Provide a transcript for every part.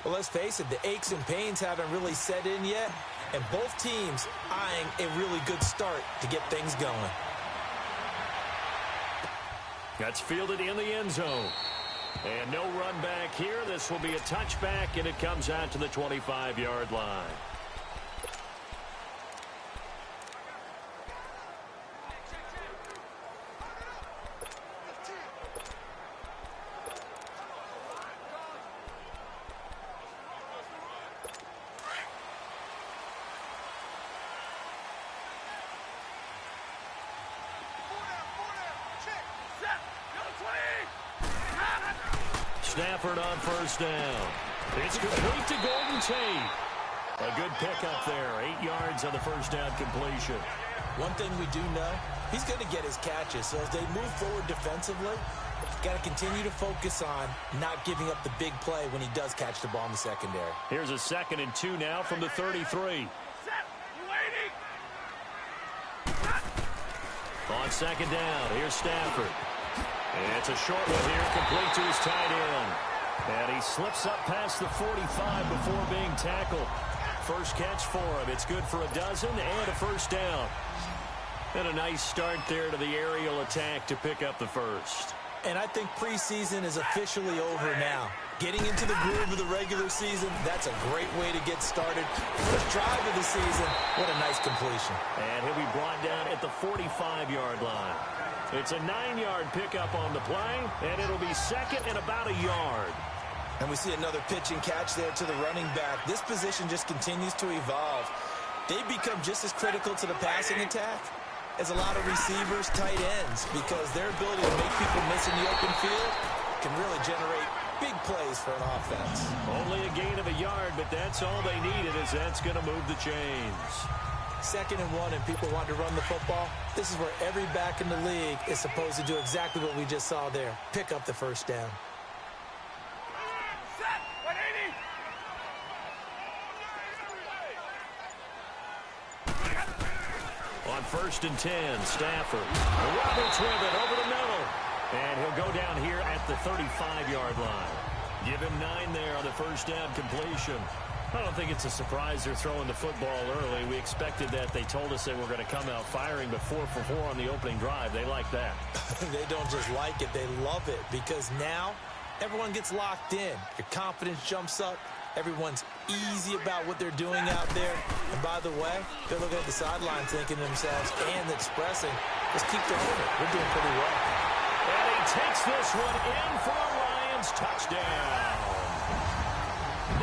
Well, let's face it, the aches and pains haven't really set in yet, and both teams eyeing a really good start to get things going. That's fielded in the end zone. And no run back here. This will be a touchback, and it comes out to the 25-yard line. Stafford on first down. It's complete to Golden Tate. A good pickup there. 8 yards on the first down completion. One thing we do know, he's going to get his catches. So as they move forward defensively, got to continue to focus on not giving up the big play when he does catch the ball in the secondary. Here's a 2nd and 2 now from the 33. On 2nd down, here's Stafford. It's a short one here, complete to his tight end. And he slips up past the 45 before being tackled. First catch for him. It's good for a dozen and a first down. And a nice start there to the aerial attack to pick up the first. And I think preseason is officially over now. Getting into the groove of the regular season, that's a great way to get started. First drive of the season, what a nice completion. And he'll be brought down at the 45-yard line. It's a 9-yard pickup on the play, and it'll be 2nd and about a yard. And we see another pitch and catch there to the running back. This position just continues to evolve. They become just as critical to the passing attack as a lot of receivers, tight ends, because their ability to make people miss in the open field can really generate big plays for an offense. Only a gain of a yard, but that's all they needed, as that's going to move the chains. 2nd and 1, and people want to run the football. This is where every back in the league is supposed to do exactly what we just saw there. Pick up the first down. On 1st and 10, Stafford. Roberts with it over the middle. And he'll go down here at the 35-yard line. Give him 9 there on the first down completion. I don't think it's a surprise they're throwing the football early. We expected that. They told us they were going to come out firing, but 4 for 4 on the opening drive. They like that. They don't just like it. They love it, because now everyone gets locked in. Your confidence jumps up. Everyone's easy about what they're doing out there. And by the way, they're looking at the sideline thinking to themselves and expressing, let's keep going. We're doing pretty well. And he takes this one in for a Lions touchdown.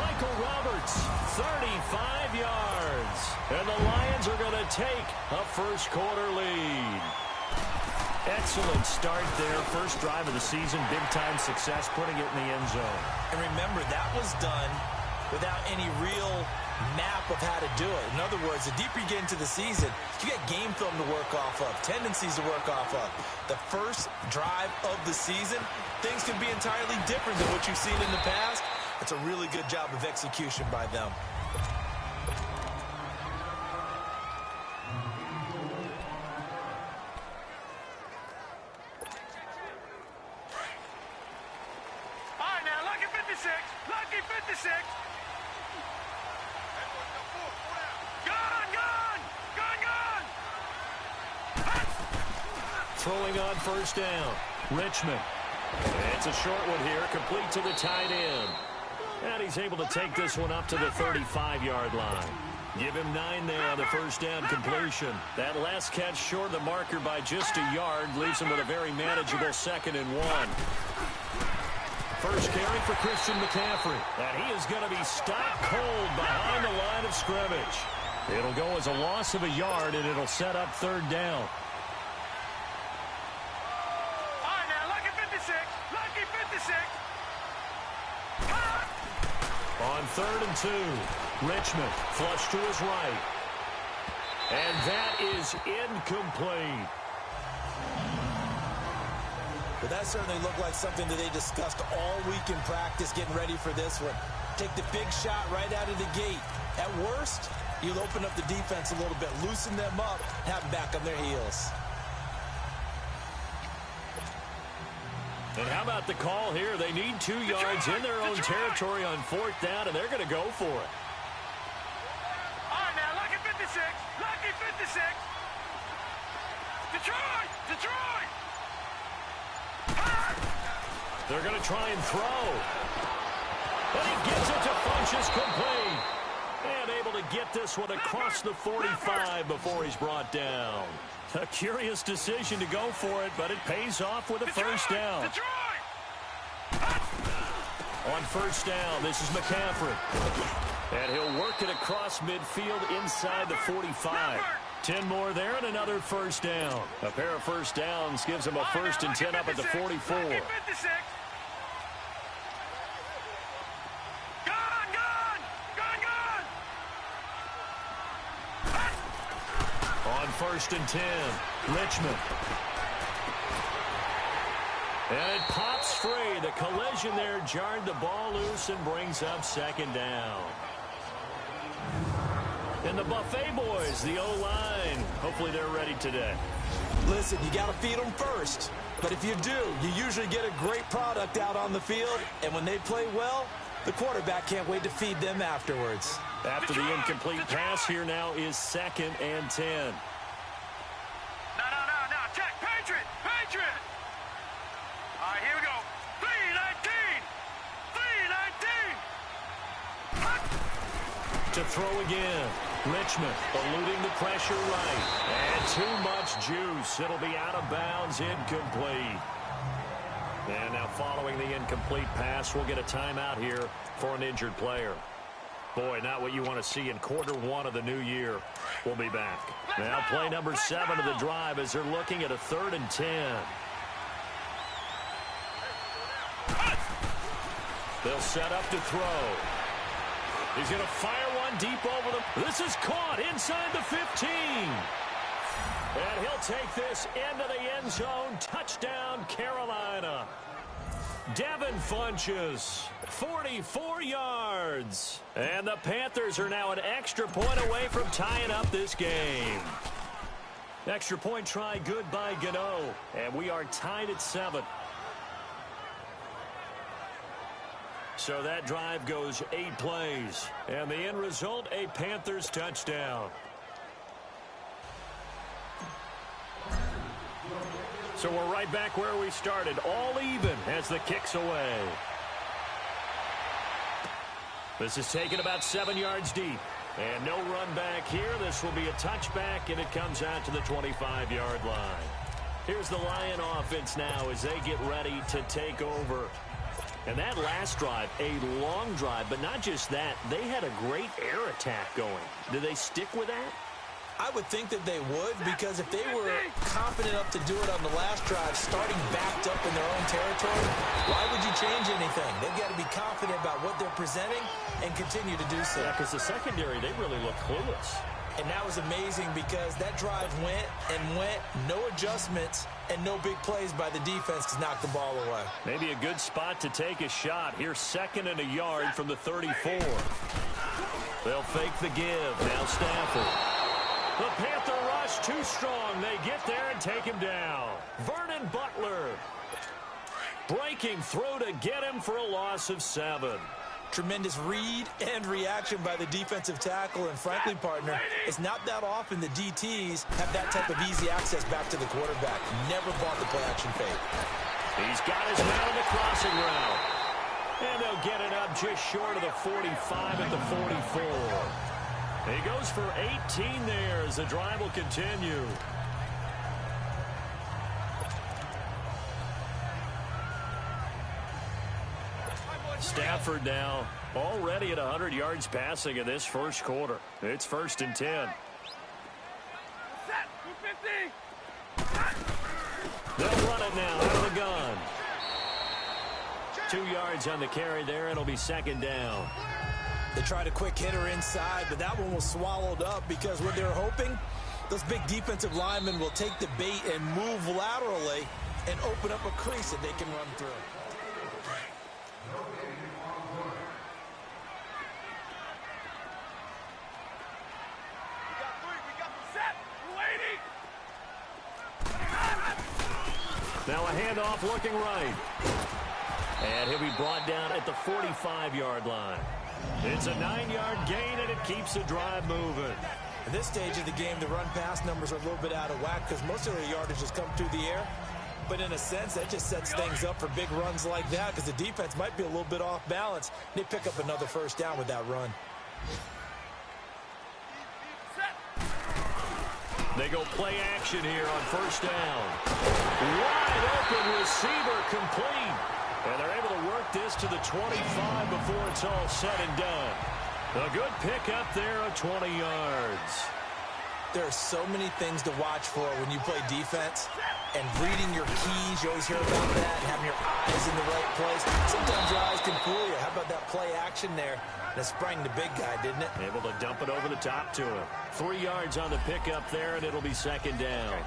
Michael Roberts, 35 yards. And the Lions are going to take a first-quarter lead. Excellent start there. First drive of the season, big-time success, putting it in the end zone. And remember, that was done without any real map of how to do it. In other words, the deeper you get into the season, you got game film to work off of, tendencies to work off of. The first drive of the season, things can be entirely different than what you've seen in the past. It's a really good job of execution by them. All right, now, lucky 56. Lucky 56. Throwing on first down, Richmond. It's a short one here, complete to the tight end. And he's able to take this one up to the 35-yard line. Give him 9 there on the first down completion. That last catch short of the marker by just a yard leaves him with a very manageable 2nd and 1. First carry for Christian McCaffrey. And he is going to be stopped cold behind the line of scrimmage. It'll go as a loss of a yard, and it'll set up 3rd down. On 3rd and 2, Richmond flush to his right. And that is incomplete. Well, that certainly looked like something that they discussed all week in practice, getting ready for this one. Take the big shot right out of the gate. At worst, you'll open up the defense a little bit, loosen them up, have them back on their heels. And how about the call here? They need 2 yards in their own territory on 4th down, and they're going to go for it. All right, now, lucky 56. Lucky 56. Detroit! Detroit! They're going to try and throw. And he gets it to Funchess complete. And able to get this one across the 45 before he's brought down. A curious decision to go for it, but it pays off with a first down. On first down, this is McCaffrey. And he'll work it across midfield inside the 45. 10 more there and another first down. A pair of first downs gives him a 1st and 10 up at the 44. On 1st and 10, Richmond. And it pops free. The collision there jarred the ball loose and brings up 2nd down. And the Buffet boys, the O-line, hopefully they're ready today. Listen, you got to feed them first. But if you do, you usually get a great product out on the field. And when they play well, the quarterback can't wait to feed them afterwards. After the incomplete pass, here now is 2nd and 10. No. Check. Patriot. All right, here we go. 3-19. To throw again. Richmond eluding the pressure right. And too much juice. It'll be out of bounds, incomplete. And now following the incomplete pass, we'll get a timeout here for an injured player. Boy, not what you want to see in Q1 of the new year. We'll be back. Now play number 7 of the drive as they're looking at a 3rd and 10. They'll set up to throw. He's going to fire one deep over them. This is caught inside the 15. And he'll take this into the end zone. Touchdown, Carolina. Devin Funchess, 44 yards. And the Panthers are now an extra point away from tying up this game. Extra point try good by Gano. And we are tied at 7. So that drive goes 8 plays. And the end result, a Panthers touchdown. So we're right back where we started, all even as the kick's away. This is taken about 7 yards deep. And no run back here. This will be a touchback, and it comes out to the 25-yard line. Here's the Lion offense now as they get ready to take over. And that last drive, a long drive, but not just that. They had a great air attack going. Do they stick with that? I would think that they would, because if they were confident enough to do it on the last drive, starting backed up in their own territory, why would you change anything? They've got to be confident about what they're presenting and continue to do so. Yeah, because the secondary, they really look clueless. And that was amazing because that drive went and went, no adjustments, and no big plays by the defense to knock the ball away. Maybe a good spot to take a shot. Here's 2nd and a yard from the 34. They'll fake the give. Now Stafford. The Panther rush too strong. They get there and take him down. Vernon Butler. Breaking through to get him for a loss of 7. Tremendous read and reaction by the defensive tackle. And frankly, partner, it's not that often the DTs have that type of easy access back to the quarterback. Never bought the play action fake. He's got his man in the crossing route. And they'll get it up just short of the 45 at the 44. He goes for 18 there as the drive will continue. Stafford now already at 100 yards passing in this first quarter. It's 1st and 10. They'll run it now out of the gun. 2 yards on the carry there, and it'll be 2nd down. They tried a quick hitter inside, but that one was swallowed up because what they're hoping, those big defensive linemen will take the bait and move laterally and open up a crease that they can run through. We got 3. We got the set. We're waiting. Now handoff looking right. And he'll be brought down at the 45-yard line. It's a 9-yard gain, and it keeps the drive moving. At this stage of the game, the run-pass numbers are a little bit out of whack because most of their yardage has come through the air. But in a sense, that just sets things up for big runs like that because the defense might be a little bit off balance. They pick up another first down with that run. They go play action here on first down. Wide open receiver complete. And they're able to work this to the 25 before it's all said and done. A good pickup there of 20 yards. There are so many things to watch for when you play defense. And reading your keys, you always hear about that, and having your eyes in the right place. Sometimes your eyes can fool you. How about that play action there? And it sprang the big guy, didn't it? Able to dump it over the top to him. 3 yards on the pickup there, and it'll be second down.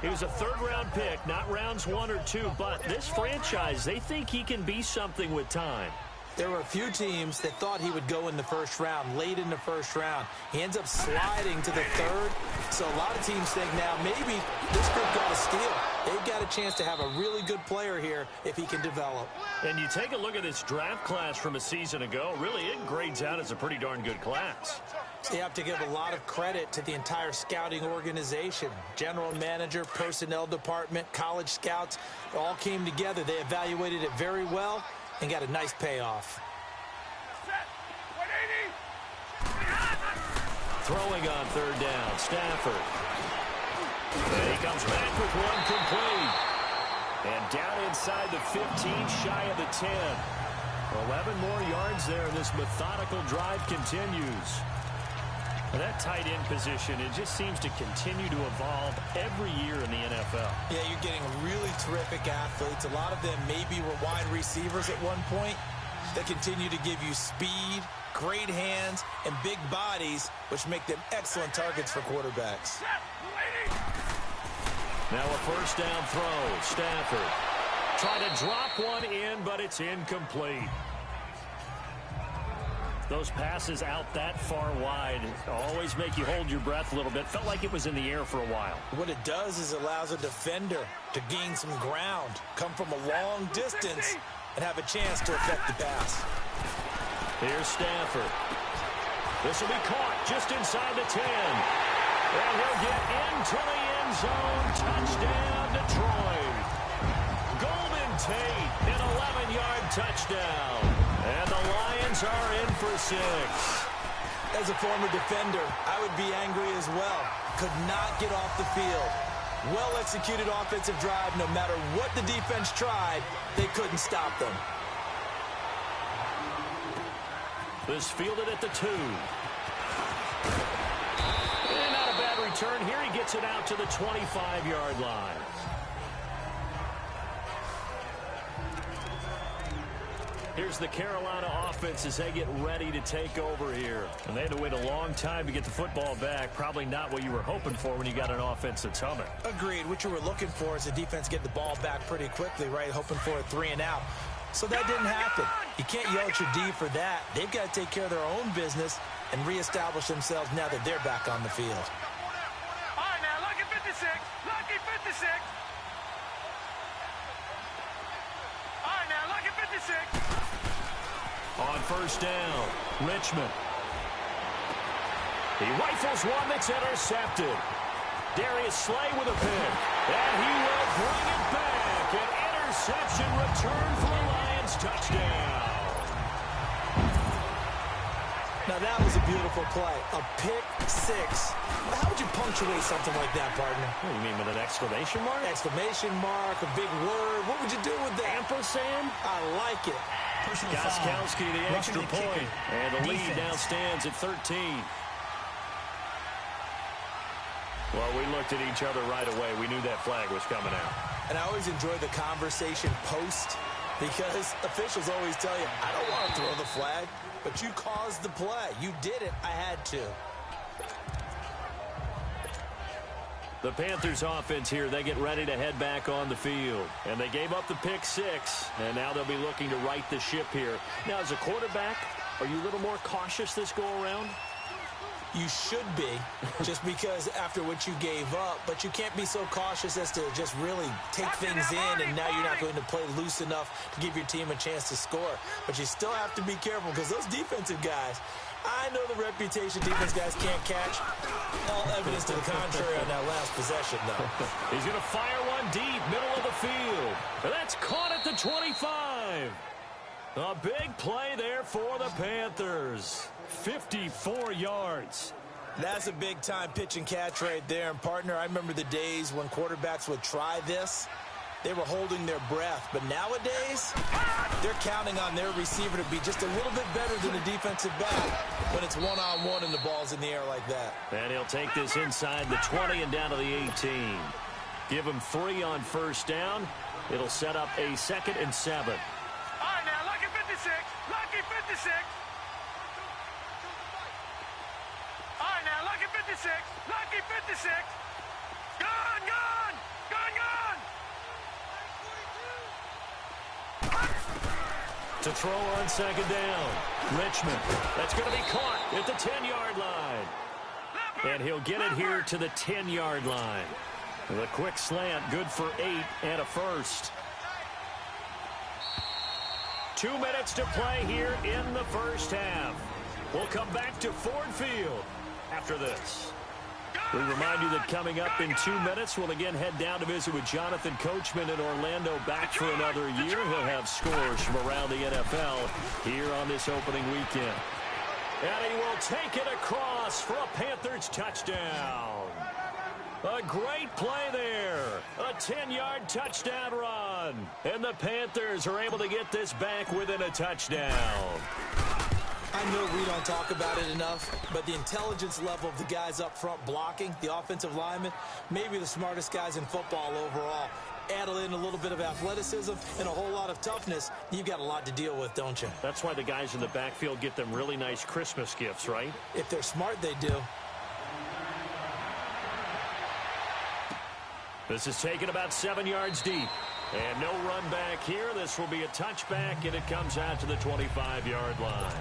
He was a third-round pick, not rounds 1 or 2, but this franchise, they think he can be something with time. There were a few teams that thought he would go in the first round, late in the first round. He ends up sliding to the third. So a lot of teams think now maybe this group got a steal. They've got a chance to have a really good player here if he can develop. And you take a look at this draft class from a season ago, really it grades out as a pretty darn good class. So you have to give a lot of credit to the entire scouting organization. General manager, personnel department, college scouts, it all came together. They evaluated it very well and got a nice payoff. Throwing on third down, Stafford. And he comes back with one complete. And down inside the 15, shy of the 10. 11 more yards there, and this methodical drive continues. And that tight end position, it just seems to continue to evolve every year in the NFL. Yeah, you're getting really terrific athletes. A lot of them maybe were wide receivers at one point. They continue to give you speed, great hands, and big bodies, which make them excellent targets for quarterbacks. Now a first down throw. Stafford trying to drop one in, but it's incomplete. Those passes out that far wide always make you hold your breath a little bit. Felt like it was in the air for a while. What it does is it allows a defender to gain some ground, come from a long distance, and have a chance to affect the pass. Here's Stafford. This will be caught just inside the 10. And he'll get into the end zone. Touchdown, Detroit. Golden Tate, an 11-yard touchdown. And the Lions are in for 6. As a former defender, I would be angry as well. Could not get off the field. Well-executed offensive drive. No matter what the defense tried, they couldn't stop them. This fielded at the 2. And not a bad return here. He gets it out to the 25-yard line. Here's the Carolina offense as they get ready to take over here. And they had to wait a long time to get the football back. Probably not what you were hoping for when you got an offense that's humming. Agreed. What you were looking for is the defense get the ball back pretty quickly, right? Hoping for a 3 and out. So that didn't happen. You can't yell at your D for that. They've got to take care of their own business and reestablish themselves now that they're back on the field. All right, now, lucky 56. Lucky 56. All right, now, lucky 56. On first down, Richmond. He rifles one that's intercepted. Darius Slay with a pick. And he will bring it back. An interception return for a Lions touchdown. Now that was a beautiful play. A pick 6. How would you punctuate something like that, partner? What do you mean, with an exclamation mark? Exclamation mark, a big word. What would you do with that? Ampersand? I like it. Gostkowski the extra point. And the lead now stands at 13. Well, we looked at each other right away. We knew that flag was coming out. And I always enjoy the conversation post because officials always tell you, I don't want to throw the flag, but you caused the play. You did it. I had to. The Panthers offense here, they get ready to head back on the field. And they gave up the pick 6, and now they'll be looking to right the ship here. Now, as a quarterback, are you a little more cautious this go-around? You should be, just because after what you gave up, but you can't be so cautious as to just really take things in, and now you're not going to play loose enough to give your team a chance to score. But you still have to be careful, because those defensive guys, I know the reputation defense guys can't catch. All evidence to the contrary on that last possession, though. He's going to fire one deep, middle of the field. And that's caught at the 25. A big play there for the Panthers. 54 yards. That's a big-time pitch and catch right there. And, partner, I remember the days when quarterbacks would try this. They were holding their breath. But nowadays, they're counting on their receiver to be just a little bit better than the defensive back when it's one-on-one and the ball's in the air like that. And he'll take this inside the 20 and down to the 18. Give him 3 on first down. It'll set up a 2nd and 7. All right, now, lucky 56. Lucky 56. All right, now, lucky 56. Lucky 56. Gone, gone. Gone, gone. To throw on 2nd down. Richmond. That's going to be caught at the 10-yard line. And he'll get it here to the 10-yard line. The quick slant, good for 8 and a first. 2 minutes to play here in the first half. We'll come back to Ford Field after this. We remind you that coming up in 2 minutes, we'll again head down to visit with Jonathan Coachman in Orlando, back for another year. He'll have scores from around the NFL here on this opening weekend. And he will take it across for a Panthers touchdown. A great play there. A 10-yard touchdown run. And the Panthers are able to get this back within a touchdown. I know we don't talk about it enough, but the intelligence level of the guys up front blocking, the offensive linemen, maybe the smartest guys in football overall. Add in a little bit of athleticism and a whole lot of toughness, you've got a lot to deal with, don't you? That's why the guys in the backfield get them really nice Christmas gifts, right? If they're smart, they do. This is taken about 7 yards deep. And no run back here. This will be a touchback, and it comes out to the 25-yard line.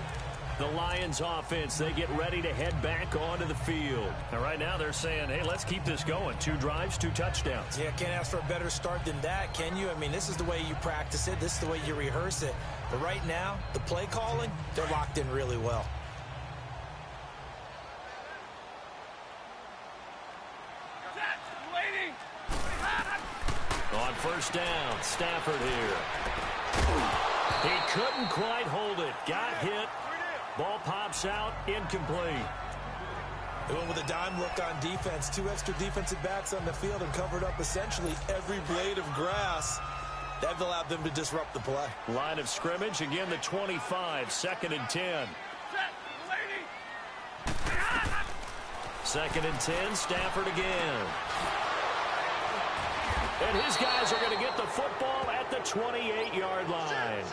The Lions offense, they get ready to head back onto the field. And right now they're saying, hey, let's keep this going. 2 drives, 2 touchdowns. Yeah, can't ask for a better start than that, can you? I mean, this is the way you practice it. This is the way you rehearse it. But right now, the play calling, they're locked in really well. On first down, Stafford here. He couldn't quite hold it. Got hit. Ball pops out, incomplete. They went with a dime look on defense. 2 extra defensive backs on the field and covered up essentially every blade of grass. That allowed them to disrupt the play. Line of scrimmage, again the 25, 2nd and 10. 2nd and 10, Stafford again. And his guys are going to get the football at the 28-yard line.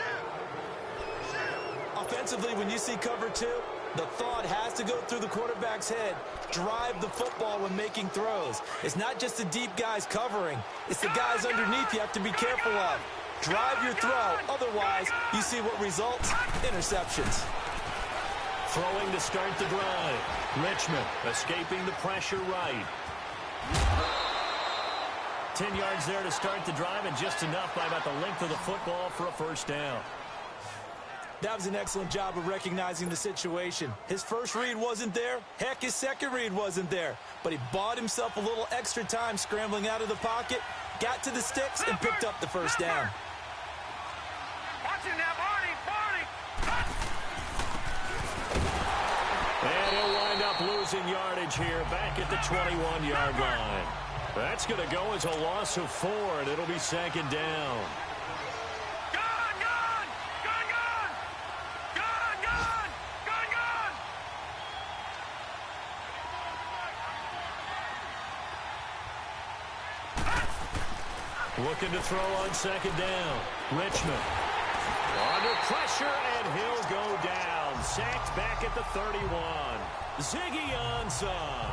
Offensively, when you see cover 2, the thought has to go through the quarterback's head. Drive the football when making throws. It's not just the deep guys covering. It's the guys underneath you have to be careful of. Drive your throw. Otherwise, you see what results? Interceptions. Throwing to start the drive. Richmond escaping the pressure right. 10 yards there to start the drive, and just enough by about the length of the football for a first down. That was an excellent job of recognizing the situation. His first read wasn't there. Heck, his second read wasn't there. But he bought himself a little extra time scrambling out of the pocket, got to the sticks, and picked up the first down. Watch it now, Barney. And he'll wind up losing yardage here back at the 21-yard line. That's going to go as a loss of 4, and it'll be 2nd down. Looking to throw on 2nd down. Richmond under pressure, and he'll go down. Sacked back at the 31. Ziggy Ansah.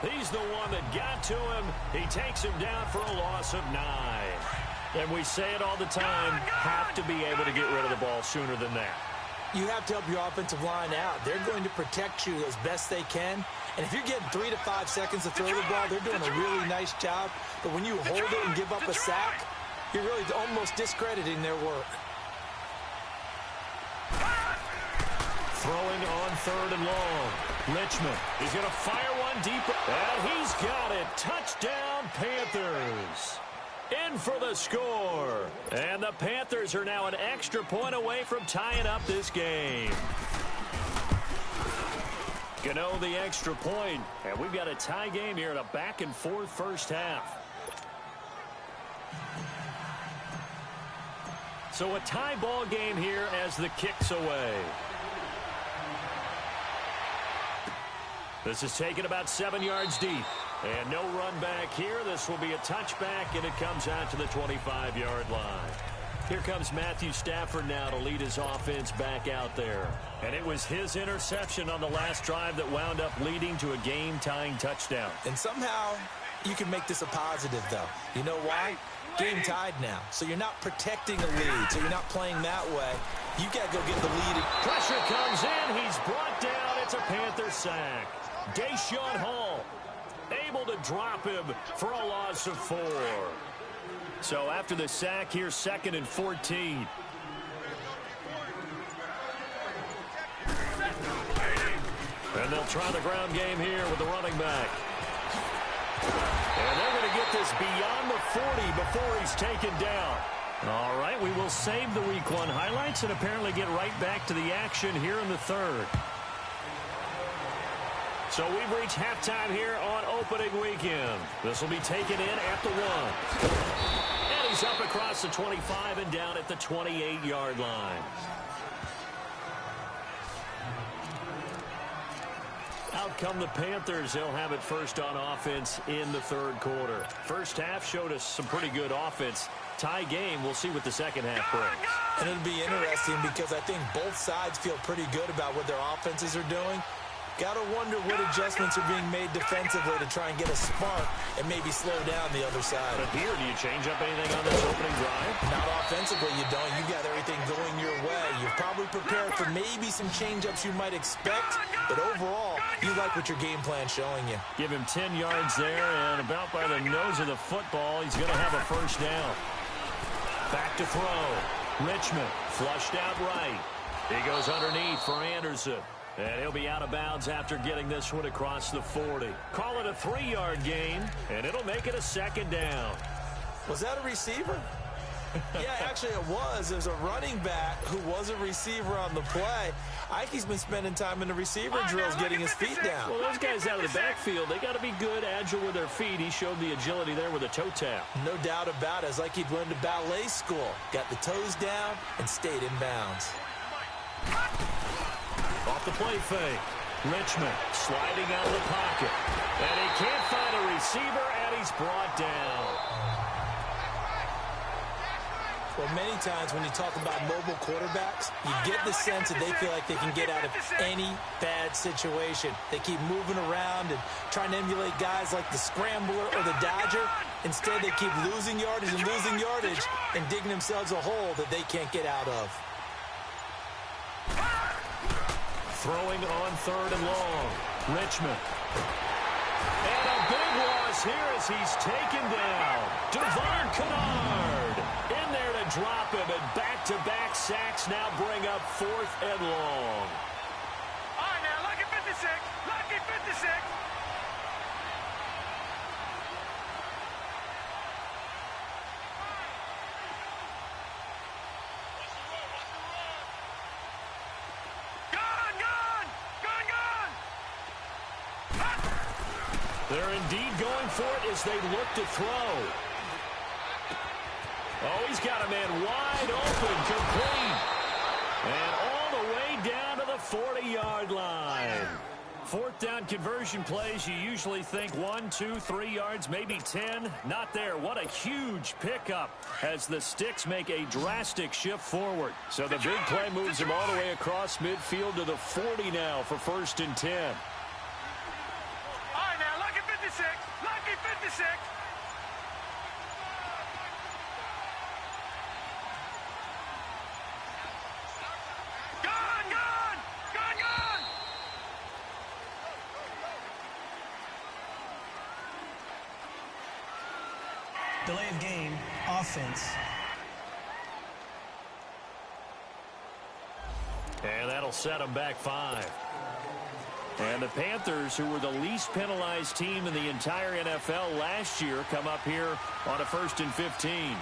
He's the one that got to him. He takes him down for a loss of 9. And we say it all the time, have to be able to get rid of the ball sooner than that. you have to help your offensive line out. They're going to protect you as best they can. And if you're getting 3 to 5 seconds to throw the ball, they're doing a really nice job. But when you hold it and give up a sack, you're really almost discrediting their work. Throwing on 3rd and long. Richmond is going to fire one deep. And he's got it. Touchdown, Panthers. In for the score. And the Panthers are now an extra point away from tying up this game. Gano the extra point. And we've got a tie game here in a back-and-forth first half. So a tie ball game here as the kick's away. This is taken about 7 yards deep. And no run back here. This will be a touchback, and it comes out to the 25-yard line. Here comes Matthew Stafford now to lead his offense back out there. And it was his interception on the last drive that wound up leading to a game-tying touchdown. And somehow you can make this a positive, though. You know why? Game tied now. So you're not protecting a lead, so you're not playing that way. You got to go get the lead. Pressure comes in. He's brought down. It's a Panther sack. Deshaun Hall able to drop him for a loss of 4. So after the sack, here's 2nd and 14. And they'll try the ground game here with the running back. And they're going to get this beyond the 40 before he's taken down. All right, we will save the Week 1 highlights and apparently get right back to the action here in the 3rd. So we've reached halftime here on opening weekend. This will be taken in at the 1. And he's up across the 25 and down at the 28-yard line. Out come the Panthers. They'll have it first on offense in the 3rd quarter. First half showed us some pretty good offense. Tie game. We'll see what the second half brings. And it'll be interesting because I think both sides feel pretty good about what their offenses are doing. Got to wonder what adjustments are being made defensively to try and get a spark and maybe slow down the other side. But here, do you change up anything on this opening drive? Not offensively, you don't. You got everything going your way. You're probably prepared for maybe some change-ups you might expect, but overall, you like what your game plan's showing you. Give him 10 yards there, and about by the nose of the football, he's going to have a first down. Back to throw. Richmond flushed out right. He goes underneath for Anderson. And he'll be out of bounds after getting this one across the 40. Call it a 3-yard gain, and it'll make it a 2nd down. Was that a receiver? Yeah, actually it was. It was a running back who was a receiver on the play. Ike's been spending time in the receiver drills getting his feet down. Well, those guys out of the backfield, they got to be good, agile with their feet. He showed the agility there with a toe tap. No doubt about it. It's like he'd went to ballet school. Got the toes down and stayed in bounds. Off the play fake. Richmond sliding out of the pocket. And he can't find a receiver, and he's brought down. Well, many times when you talk about mobile quarterbacks, you get the sense that they feel like they can get out of any bad situation. They keep moving around and trying to emulate guys like the Scrambler or the Dodger. Instead, they keep losing yardage and digging themselves a hole that they can't get out of. Throwing on 3rd and long. Richmond. And a big loss here as he's taken down. Devon Kennard in there to drop him, and back-to-back sacks now bring up 4th and long. All right, now, lucky 56. Lucky 56. They're indeed going for it as they look to throw. Oh, he's got a man wide open, complete. And all the way down to the 40-yard line. 4th down conversion plays, you usually think 1, 2, 3 yards, maybe 10. Not there. What a huge pickup as the Sticks make a drastic shift forward. So the big play moves him all the way across midfield to the 40 now for 1st and 10. Lucky 56. Gone, delay of game, offense. And that'll set them back 5. And the Panthers, who were the least penalized team in the entire NFL last year, come up here on a 1st and 15.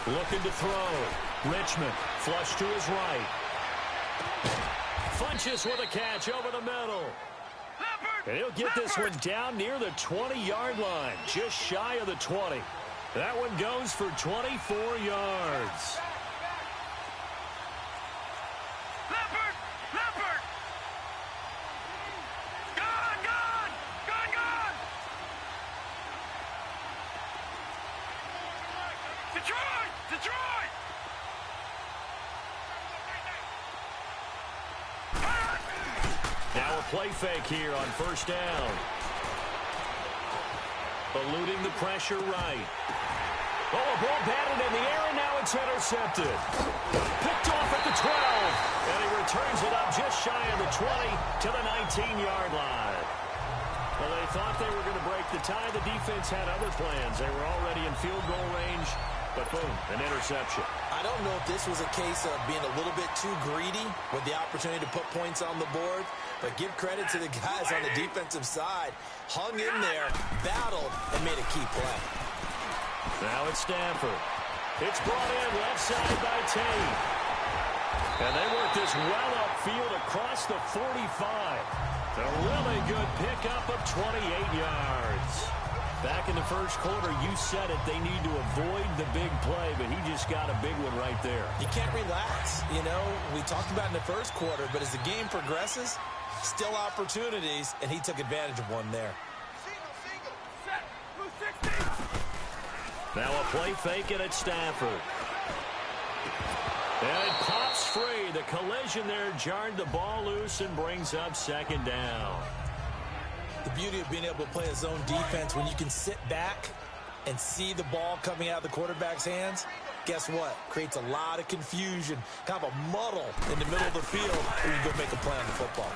Looking to throw. Richmond, flush to his right. Funches with a catch over the middle. And he'll get this one down near the 20-yard line, just shy of the 20. That one goes for 24 yards. Now a play fake here on 1st down. Eluding the pressure right. Oh, a ball batted in the air, and now it's intercepted. Picked off at the 12. And he returns it up just shy of the 20 to the 19-yard line. Well, they thought they were going to break the tie. The defense had other plans. They were already in field goal range. But boom, an interception. I don't know if this was a case of being a little bit too greedy with the opportunity to put points on the board, but give credit to the guys on the defensive side. Hung in there, battled, and made a key play. Now it's Stanford. It's brought in left side by Tate. And they work this well upfield across the 45. A really good pickup of 28 yards. Back in the first quarter, you said it, they need to avoid the big play, but he just got a big one right there. You can't relax. You know, we talked about in the first quarter, but as the game progresses, still opportunities, and he took advantage of one there. Now a play fake it at Stafford. And it pops free. The collision there jarred the ball loose and brings up 2nd down. The beauty of being able to play a zone defense when you can sit back and see the ball coming out of the quarterback's hands, guess what? Creates a lot of confusion, kind of a muddle in the middle of the field where you go make a play on the football.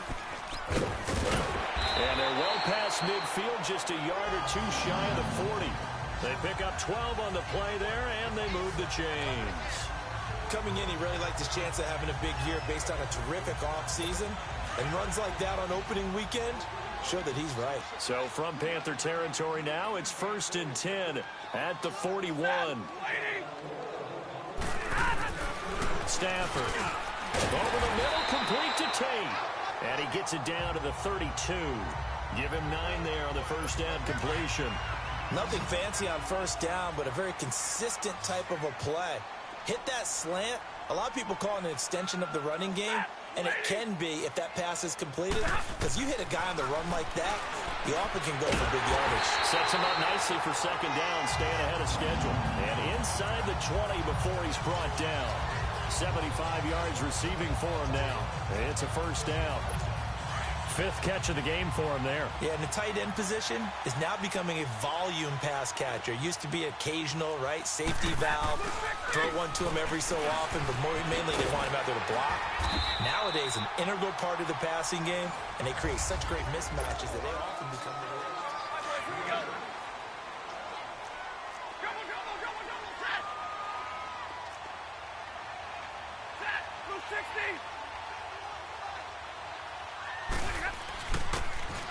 And they're well past midfield, just a yard or two shy of the 40. They pick up 12 on the play there, and they move the chains. Coming in, he really liked his chance of having a big year based on a terrific offseason. And runs like that on opening weekend show that he's right. So from Panther territory now, it's 1st and 10 at the 41. Stafford. Over the middle, complete to Tate. And he gets it down to the 32. Give him 9 there on the 1st down completion. Nothing fancy on 1st down, but a very consistent type of a play. Hit that slant. A lot of people call it an extension of the running game. And it can be if that pass is completed. Because you hit a guy on the run like that, you often can go for big yardage. Sets him up nicely for 2nd down, staying ahead of schedule. And inside the 20 before he's brought down. 75 yards receiving for him now. It's a 1st down. 5th catch of the game for him there. Yeah, and the tight end position is now becoming a volume pass catcher. Used to be occasional, right? Safety valve. Throw one to him every so often, but mainly they want him out there to block. Nowadays, an integral part of the passing game, and they create such great mismatches that they often become the real.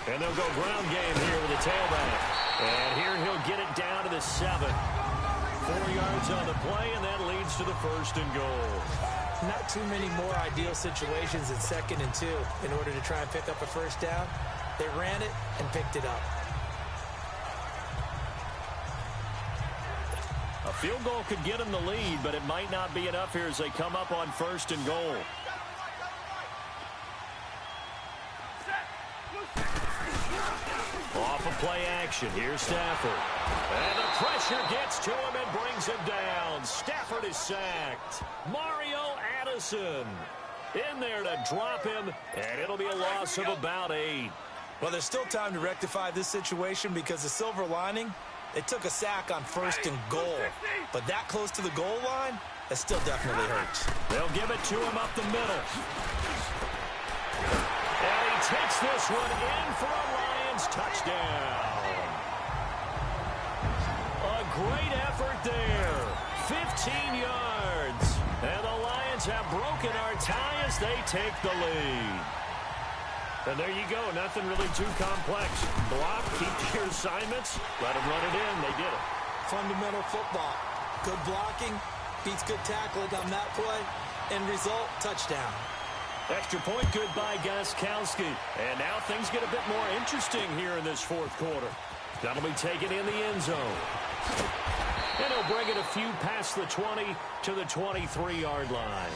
And they'll go ground game here with a tailback. And here he'll get it down to the 7. 4 yards on the play, and that leads to the 1st and goal. Not too many more ideal situations in 2nd and 2 in order to try and pick up a 1st down. They ran it and picked it up. A field goal could get them the lead, but it might not be enough here as they come up on 1st and goal. Off of play action. Here's Stafford. And the pressure gets to him and brings him down. Stafford is sacked. Mario Addison in there to drop him, and it'll be a loss of about 8. Well, there's still time to rectify this situation because the silver lining, They took a sack on 1st and goal, but that close to the goal line, that still definitely hurts. They'll give it to him up the middle. And he takes this one in for a Lions touchdown. A great effort there. 15 yards. And the Lions have broken our tie as they take the lead. And there you go. Nothing really too complex. Block, keep to your assignments, let them run it in. They did it. Fundamental football. Good blocking, beats good tackling on that play. End result, touchdown. Extra point good by Gostkowski. And now things get a bit more interesting here in this 4th quarter. That'll be taken in the end zone. And he'll bring it a few past the 20 to the 23-yard line.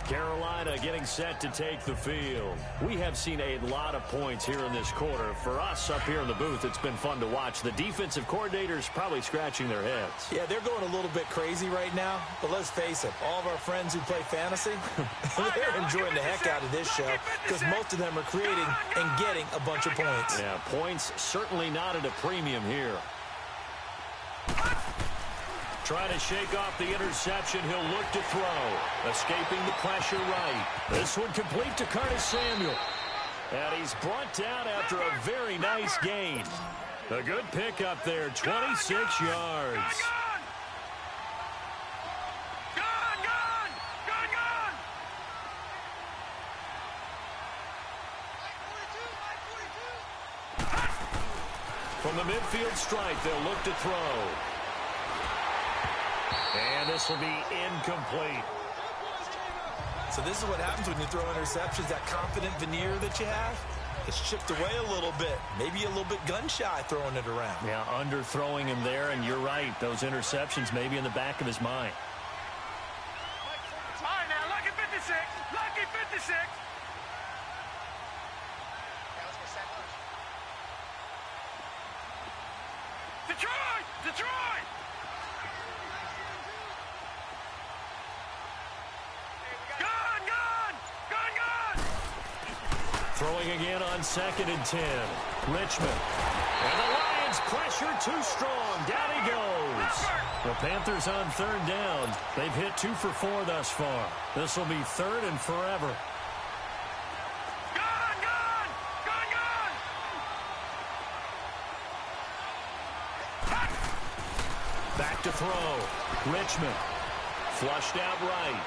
Carolina getting set to take the field. We have seen a lot of points here in this quarter. For us up here in the booth, it's been fun to watch. The defensive coordinators probably scratching their heads. Yeah, they're going a little bit crazy right now. But let's face it, all of our friends who play fantasy, they're enjoying the heck out of this show because most of them are creating and getting a bunch of points. Yeah, points certainly not at a premium here. Trying to shake off the interception. He'll look to throw. Escaping the pressure right. This one complete to Curtis Samuel. And he's brought down after a very nice gain. A good pickup there, 26 yards. From the midfield stripe, they'll look to throw. And this will be incomplete. So this is what happens when you throw interceptions. That confident veneer that you have, it's chipped away a little bit. Maybe a little bit gun-shy throwing it around. Yeah, underthrowing him there, and you're right. Those interceptions may be in the back of his mind. All right, now, lucky 56. Lucky 56. Detroit! Detroit! Gun! Gun! Gun! Gun! Throwing again on 2nd and 10. Richmond. And the Lions pressure too strong. Down he goes. The Panthers on 3rd down. They've hit 2 for 4 thus far. This will be 3rd and forever. Gun! Gun! Gun! Gun! Back to throw. Richmond. Flushed out right.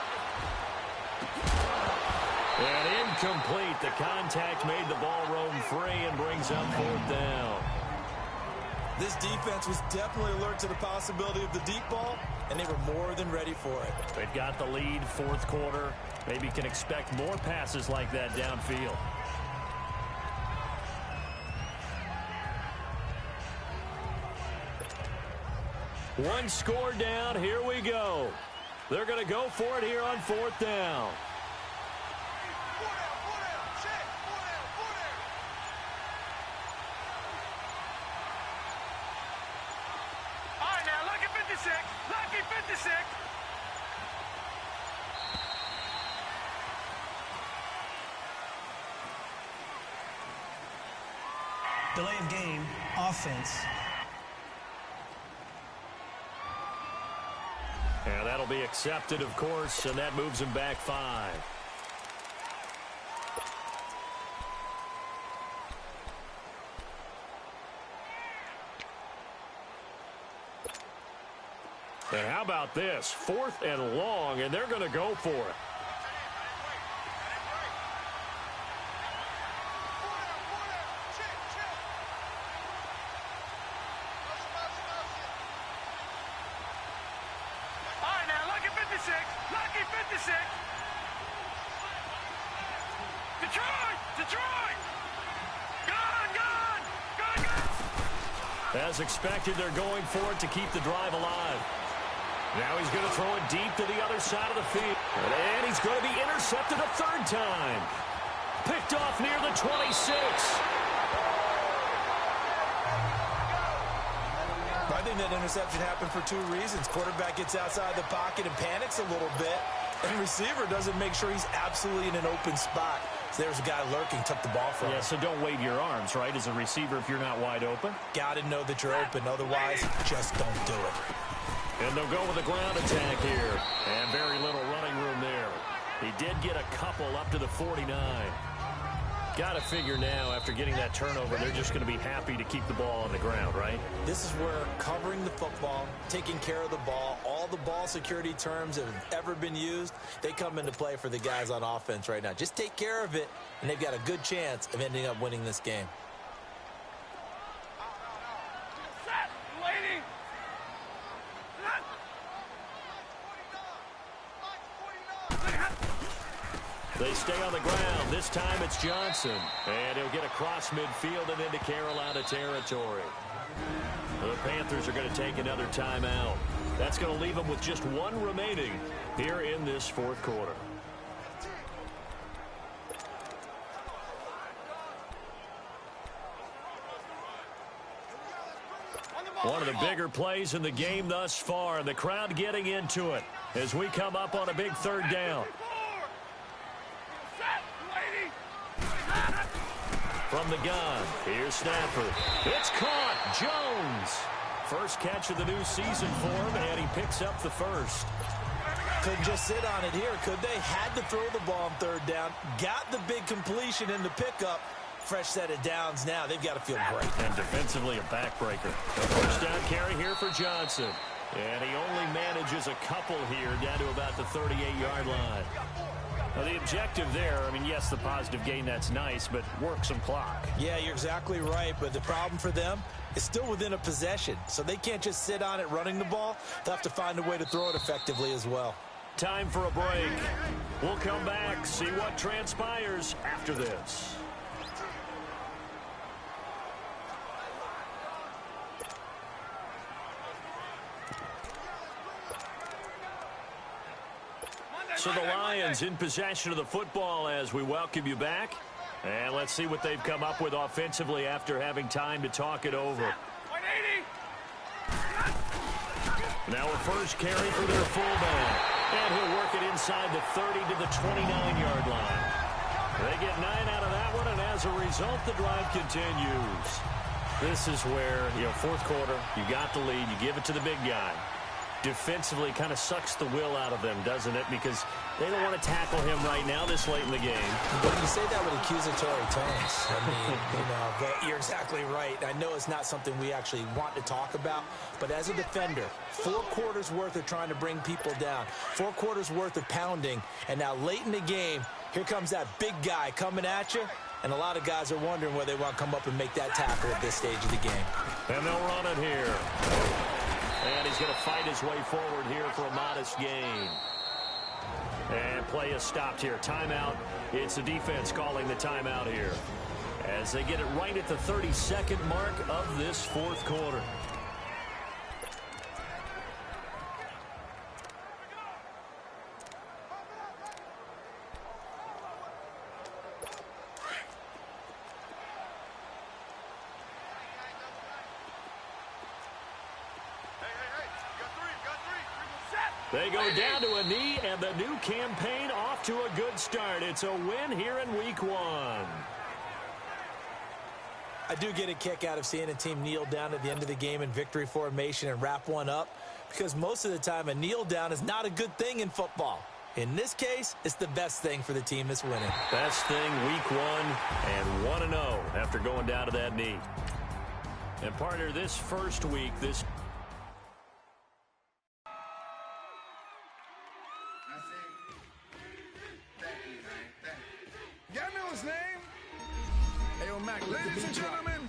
And incomplete. The contact made the ball roam free and brings up 4th down. This defense was definitely alert to the possibility of the deep ball, and they were more than ready for it. They've got the lead, 4th quarter. Maybe can expect more passes like that downfield. One score down. Here we go. They're going to go for it here on 4th down. All right, now, lucky 56. Lucky 56. Delay of game, offense. And that'll be accepted, of course, and that moves him back 5. And how about this? 4th and long, and they're going to go for it. All right, now, lucky 56. Lucky 56. Detroit! Detroit! Gun! Gun! Gun! Gun! As expected, they're going for it to keep the drive alive. Now he's going to throw it deep to the other side of the field. And he's going to be intercepted a 3rd time. Picked off near the 26. I think that interception happened for 2 reasons. Quarterback gets outside the pocket and panics a little bit, and receiver doesn't make sure he's absolutely in an open spot. So there's a guy lurking, took the ball from him. Yeah, so don't wave your arms, right, as a receiver if you're not wide open. Got to know that you're open. Otherwise, just don't do it. And they'll go with a ground attack here. And very little running room there. He did get a couple up to the 49. Got to figure now, after getting that turnover, they're just going to be happy to keep the ball on the ground, right? This is where covering the football, taking care of the ball, all the ball security terms that have ever been used, they come into play for the guys on offense right now. Just take care of it, and they've got a good chance of ending up winning this game. They stay on the ground. This time it's Johnson. And he'll get across midfield and into Carolina territory. The Panthers are going to take another timeout. That's going to leave them with just one remaining here in this fourth quarter. One of the bigger plays in the game thus far. The crowd getting into it as we come up on a big third down. From the gun, here's Stafford. It's caught. Jones. First catch of the new season for him, and he picks up the first. Couldn't just sit on it here, could they? Had to throw the ball on third down. Got the big completion in the pickup. Fresh set of downs now. They've got to feel great. And defensively, a backbreaker. A first down carry here for Johnson. And he only manages a couple here down to about the 38-yard line. Now, the objective there, I mean, yes, the positive gain, that's nice, but work some clock. Yeah, you're exactly right, but the problem for them is still within a possession, so they can't just sit on it running the ball. They'll have to find a way to throw it effectively as well. Time for a break. We'll come back, see what transpires after this. So the Lions in possession of the football as we welcome you back. And let's see what they've come up with offensively after having time to talk it over. Now a first carry for their fullback. And he'll work it inside the 30 to the 29-yard line. They get 9 out of that one, and as a result, the drive continues. This is where, fourth quarter, you got the lead, you give it to the big guy. Defensively kind of sucks the will out of them, doesn't it? Because they don't want to tackle him right now this late in the game. But you say that with accusatory tones. I mean, but you're exactly right. I know it's not something we actually want to talk about, but as a defender, 4 quarters worth of trying to bring people down, 4 quarters worth of pounding, and now late in the game, here comes that big guy coming at you, and a lot of guys are wondering whether they want to come up and make that tackle at this stage of the game. And they'll run it here. And he's going to fight his way forward here for a modest gain. And play is stopped here. Timeout. It's the defense calling the timeout here as they get it right at the 32nd mark of this fourth quarter. They go down to a knee, and the new campaign off to a good start. It's a win here in week 1. I do get a kick out of seeing a team kneel down at the end of the game in victory formation and wrap one up, because most of the time a kneel down is not a good thing in football. In this case, it's the best thing for the team that's winning. Best thing week 1 and 1-0 after going down to that knee. And partner, this first week, this... Y'all know his name? Ayo, Mac, ladies and gentlemen,